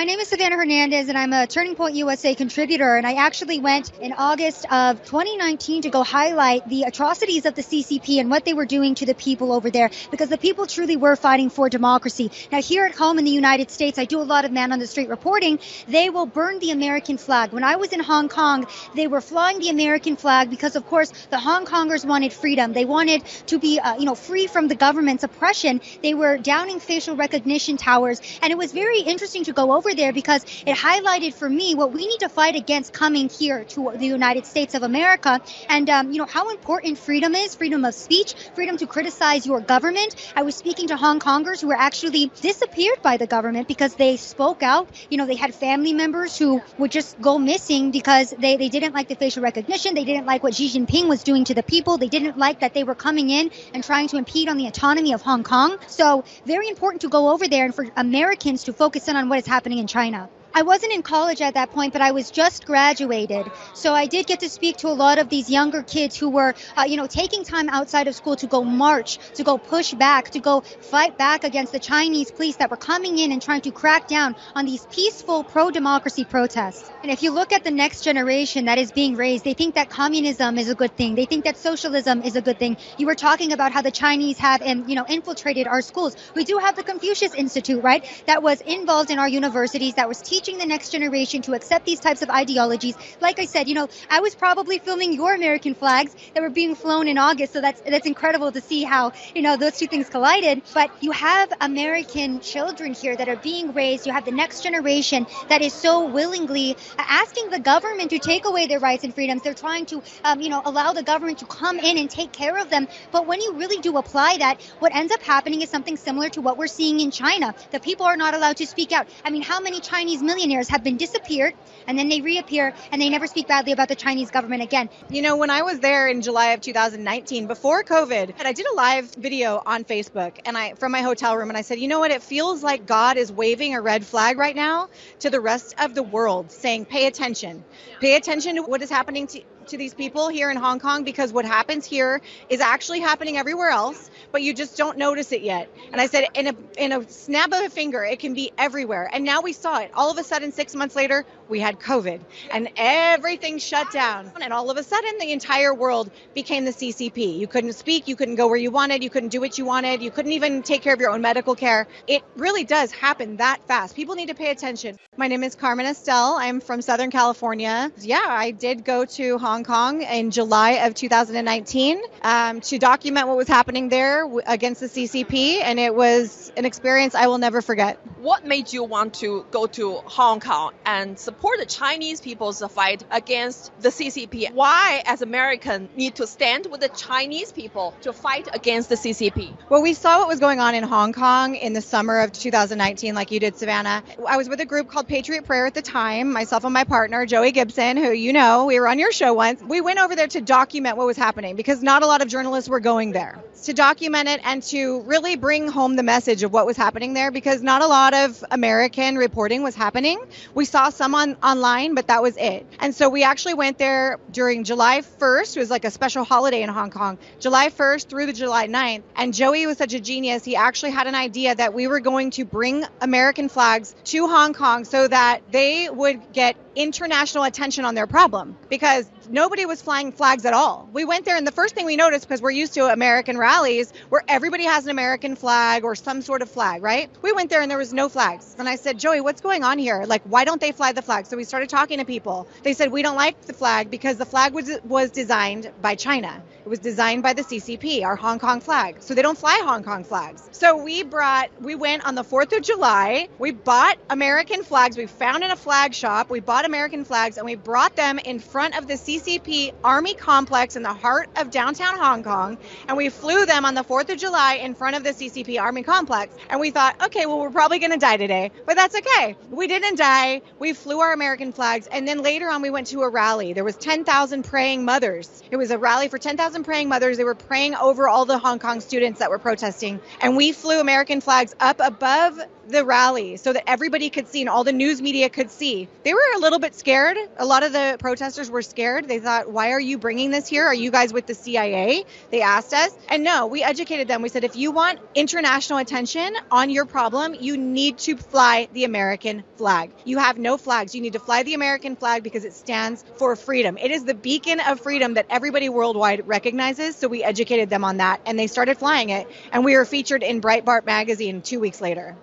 My name is Savannah Hernandez, and I'm a Turning Point USA contributor, and I actually went in August of 2019 to go highlight the atrocities of the CCP and what they were doing to the people over there, because the people truly were fighting for democracy. Now, here at home in the United States, I do a lot of man-on-the-street reporting. They will burn the American flag. When I was in Hong Kong, they were flying the American flag because, of course, the Hong Kongers wanted freedom. They wanted to be, free from the government's oppression. They were downing facial recognition towers, and it was very interesting to go over there because it highlighted for me what we need to fight against coming here to the United States of America, and how important freedom is, freedom of speech, freedom to criticize your government. I was speaking to Hong Kongers who were actually disappeared by the government because they spoke out. They had family members who would just go missing because they didn't like the facial recognition. They didn't like what Xi Jinping was doing to the people. They didn't like that they were coming in and trying to impede on the autonomy of Hong Kong. So very important to go over there and for Americans to focus in on what is happening in China. I wasn't in college at that point, but I was just graduated. So I did get to speak to a lot of these younger kids who were, taking time outside of school to go march, to go push back, to go fight back against the Chinese police that were coming in and trying to crack down on these peaceful pro-democracy protests. And if you look at the next generation that is being raised, they think that communism is a good thing. They think that socialism is a good thing. You were talking about how the Chinese have, infiltrated our schools. We do have the Confucius Institute, right, that was involved in our universities, that was teaching the next generation to accept these types of ideologies. Like I said, I was probably filming your American flags that were being flown in August, so that's incredible to see how, those two things collided. But you have American children here that are being raised. You have the next generation that is so willingly asking the government to take away their rights and freedoms. They're trying to, allow the government to come in and take care of them. But when you really do apply that, what ends up happening is something similar to what we're seeing in China. The people are not allowed to speak out. I mean, how many Chinese millionaires have been disappeared and then they reappear and they never speak badly about the Chinese government again? When I was there in July of 2019, before COVID, I did a live video on Facebook from my hotel room, and I said, you know what, it feels like God is waving a red flag right now to the rest of the world saying, pay attention to what is happening to these people here in Hong Kong, because what happens here is actually happening everywhere else, but you just don't notice it yet. And I said, in a snap of a finger, it can be everywhere. And now we saw it. All of a sudden, 6 months later, we had COVID and everything shut down. And all of a sudden, the entire world became the CCP. You couldn't speak. You couldn't go where you wanted. You couldn't do what you wanted. You couldn't even take care of your own medical care. It really does happen that fast. People need to pay attention. My name is Carmen Estel. I'm from Southern California. Yeah, I did go to Hong Kong in July of 2019 to document what was happening there against the CCP, and it was an experience I will never forget. What made you want to go to Hong Kong and support the Chinese people's fight against the CCP? Why, as Americans, need to stand with the Chinese people to fight against the CCP? Well, we saw what was going on in Hong Kong in the summer of 2019, like you did, Savannah. I was with a group called Patriot Prayer at the time, myself and my partner, Joey Gibson, who we were on your show once. We went over there to document what was happening because not a lot of journalists were going there. To document it and to really bring home the message of what was happening there, because not a lot of American reporting was happening. We saw some online, but that was it. And so we actually went there during July 1st. It was like a special holiday in Hong Kong, July 1st through the July 9th. And Joey was such a genius. He actually had an idea that we were going to bring American flags to Hong Kong so that they would get international attention on their problem, because nobody was flying flags at all. We went there and the first thing we noticed, because we're used to American rallies where everybody has an American flag or some sort of flag, right? We went there and there was no flags. And I said, Joey, what's going on here? Like, why don't they fly the flag? So we started talking to people. They said, we don't like the flag because the flag was designed by China. It was designed by the CCP, our Hong Kong flag. So they don't fly Hong Kong flags. So we went on the 4th of July. We bought American flags. We found in a flag shop. We bought American flags and we brought them in front of the CCP Army complex in the heart of downtown Hong Kong. And we flew them on the 4th of July in front of the CCP Army complex. And we thought, okay, well, we're probably going to die today, but that's okay. We didn't die. We flew our American flags. And then later on, we went to a rally. There was 10,000 praying mothers. It was a rally for 10,000 praying mothers. They were praying over all the Hong Kong students that were protesting. And we flew American flags up above the rally so that everybody could see and all the news media could see. They were a little bit scared. A lot of the protesters were scared. They thought, why are you bringing this here? Are you guys with the CIA? They asked us. And no, we educated them. We said, if you want international attention on your problem, you need to fly the American flag. You have no flags. You need to fly the American flag because it stands for freedom. It is the beacon of freedom that everybody worldwide recognizes. So we educated them on that and they started flying it. And we were featured in Breitbart magazine 2 weeks later.